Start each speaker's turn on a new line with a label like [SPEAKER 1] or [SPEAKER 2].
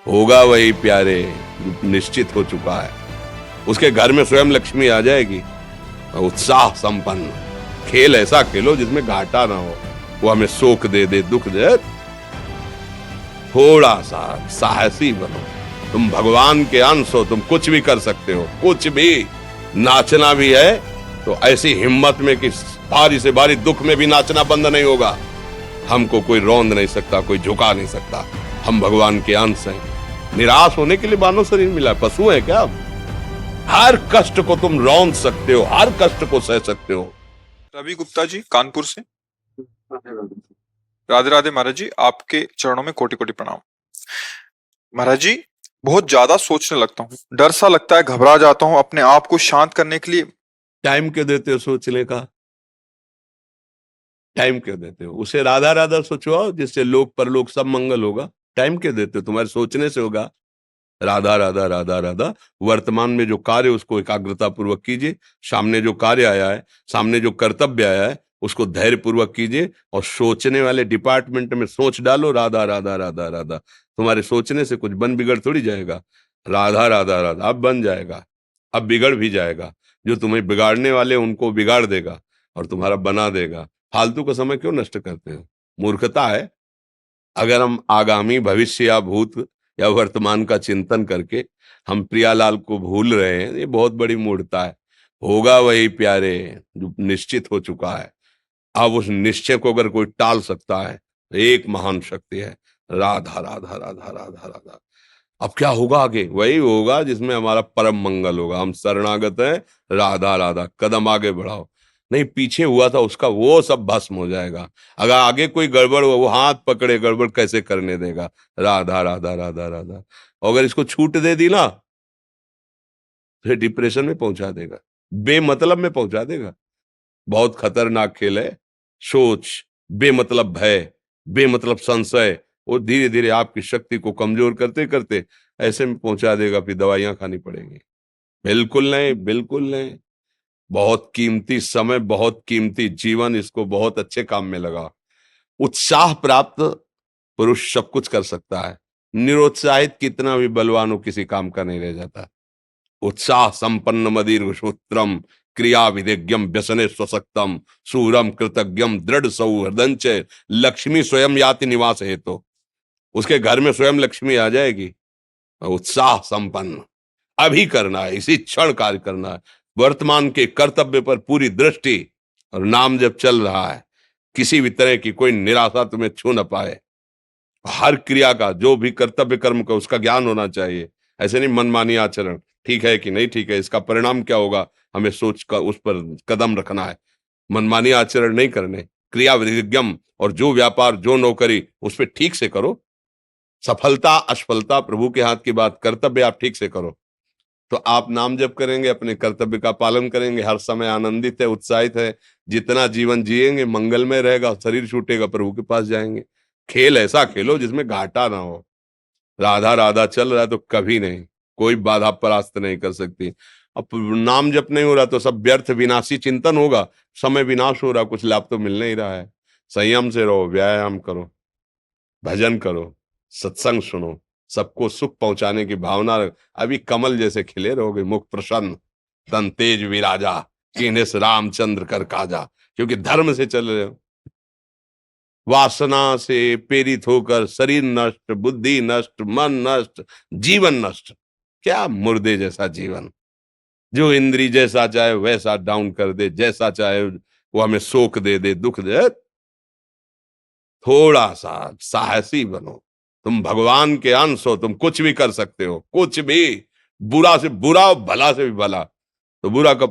[SPEAKER 1] होगा वही प्यारे जो निश्चित हो चुका है। उसके घर में स्वयं लक्ष्मी आ जाएगी। उत्साह संपन्न खेल ऐसा खेलो जिसमें घाटा ना हो। वो हमें सुख दे दे दुख दे, थोड़ा सा साहसी बनो। तुम भगवान के अंश हो, तुम कुछ भी कर सकते हो, कुछ भी। नाचना भी है तो ऐसी हिम्मत में कि भारी से भारी दुख में भी नाचना बंद नहीं होगा। हमको कोई रौंद नहीं सकता, कोई झुका नहीं सकता। हम भगवान के अंश हैं। निराश होने के लिए मानव शरीर मिला, पशु है क्या? हर कष्ट को तुम रौंद सकते हो, हर कष्ट को सह सकते हो।
[SPEAKER 2] रवि गुप्ता जी कानपुर से। राधे राधे महाराज जी, आपके चरणों में कोटि कोटि प्रणाम। महाराज जी, बहुत ज्यादा सोचने लगता हूँ, डर सा लगता है, घबरा जाता हूँ। अपने आप को शांत करने के लिए
[SPEAKER 1] टाइम क्यों देते हो सोचने का? टाइम क्यों देते हो? उसे राधा राधा सोचवाओ जिससे लोक परलोक सब मंगल होगा। टाइम क्यों देते हो? तुम्हारे सोचने से होगा। राधा राधा राधा राधा। वर्तमान में जो कार्य उसको एकाग्रता पूर्वक कीजिए। सामने जो कार्य आया है, सामने जो कर्तव्य आया है, उसको धैर्य पूर्वक कीजिए। और सोचने वाले डिपार्टमेंट में सोच डालो राधा राधा राधा राधा। तुम्हारे सोचने से कुछ बन बिगड़ थोड़ी जाएगा। राधा राधा राधा अब बन जाएगा, अब बिगड़ भी जाएगा। जो तुम्हें बिगाड़ने वाले उनको बिगाड़ देगा और तुम्हारा बना देगा। फालतू का समय क्यों नष्ट करते हो? मूर्खता है। अगर हम आगामी भविष्य या भूत या वर्तमान का चिंतन करके हम प्रियालाल को भूल रहे हैं, ये बहुत बड़ी मूर्खता है। होगा वही प्यारे जो निश्चित हो चुका है। अब उस निश्चय को अगर कोई टाल सकता है तो एक महान शक्ति है, राधा राधा राधा राधा राधा। अब क्या होगा आगे? वही होगा जिसमें हमारा परम मंगल होगा। हम शरणागत हैं, राधा राधा। कदम आगे बढ़ाओ। नहीं, पीछे हुआ था उसका वो सब भस्म हो जाएगा। अगर आगे कोई गड़बड़ हुआ, वो हाथ पकड़े गड़बड़ कैसे करने देगा? राधा राधा राधा राधा। और अगर इसको छूट दे दी ना, फिर डिप्रेशन में पहुंचा देगा, बेमतलब में पहुंचा देगा। बहुत खतरनाक खेल है। सोच, बेमतलब भय, बेमतलब संशय, वो धीरे धीरे आपकी शक्ति को कमजोर करते करते ऐसे में पहुंचा देगा, फिर दवाइयां खानी पड़ेंगी। बिल्कुल नहीं, बिल्कुल नहीं। बहुत कीमती समय, बहुत कीमती जीवन, इसको बहुत अच्छे काम में लगा। उत्साह प्राप्त पुरुष सब कुछ कर सकता है। निरुत्साहित कितना भी बलवान हो, किसी काम का नहीं रह जाता। उत्साह संपन्न मदीर्घ सूत्रम क्रिया विधिज्ञम व्यसने स्वसक्तम सूरम कृतज्ञम दृढ़ सौहृदंच लक्ष्मी स्वयं याति निवास हेतु। उसके घर में स्वयं लक्ष्मी आ जाएगी। उत्साह संपन्न अभी करना है, इसी क्षण कार्य करना है। वर्तमान के कर्तव्य पर पूरी दृष्टि। और नाम जब चल रहा है, किसी भी तरह की कोई निराशा तुम्हें छू न पाए। हर क्रिया का, जो भी कर्तव्य कर्म का, उसका ज्ञान होना चाहिए। ऐसे नहीं मनमानी आचरण, ठीक है कि नहीं ठीक है, इसका परिणाम क्या होगा, हमें सोच का उस पर कदम रखना है। मनमानी आचरण नहीं करने। क्रिया विधिज्ञम, और जो व्यापार जो नौकरी उस पर ठीक से करो। सफलता असफलता प्रभु के हाथ की बात, कर्तव्य आप ठीक से करो तो आप नाम जप करेंगे, अपने कर्तव्य का पालन करेंगे, हर समय आनंदित है, उत्साहित है। जितना जीवन जिएंगे मंगलमय रहेगा। शरीर छूटेगा, प्रभु के पास जाएंगे। खेल ऐसा खेलो जिसमें घाटा ना हो। राधा राधा चल रहा है तो कभी नहीं, कोई बाधा परास्त नहीं कर सकती। अब नाम जप नहीं हो रहा तो सब व्यर्थ विनाशी चिंतन होगा। समय विनाश हो रहा, कुछ लाभ तो मिल नहीं रहा है। संयम से रहो, व्यायाम करो, भजन करो, सत्संग सुनो, सबको सुख पहुंचाने की भावना रख। अभी कमल जैसे खिले रहोगे, मुख प्रसन्न, तन तेज विराजा, कीन्हे से रामचंद्र कर काजा। क्योंकि धर्म से चल रहे हो। वासना से प्रेरित होकर शरीर नष्ट, बुद्धि नष्ट, मन नष्ट, जीवन नष्ट। क्या मुर्दे जैसा जीवन, जो इंद्री जैसा चाहे वैसा डाउन कर दे, जैसा चाहे वो हमें शोक दे दे दुख दे। थोड़ा सा साहसी बनो। तुम भगवान के अंश हो, तुम कुछ भी कर सकते हो, कुछ भी। बुरा से बुरा, भला से भी भला। तो बुरा का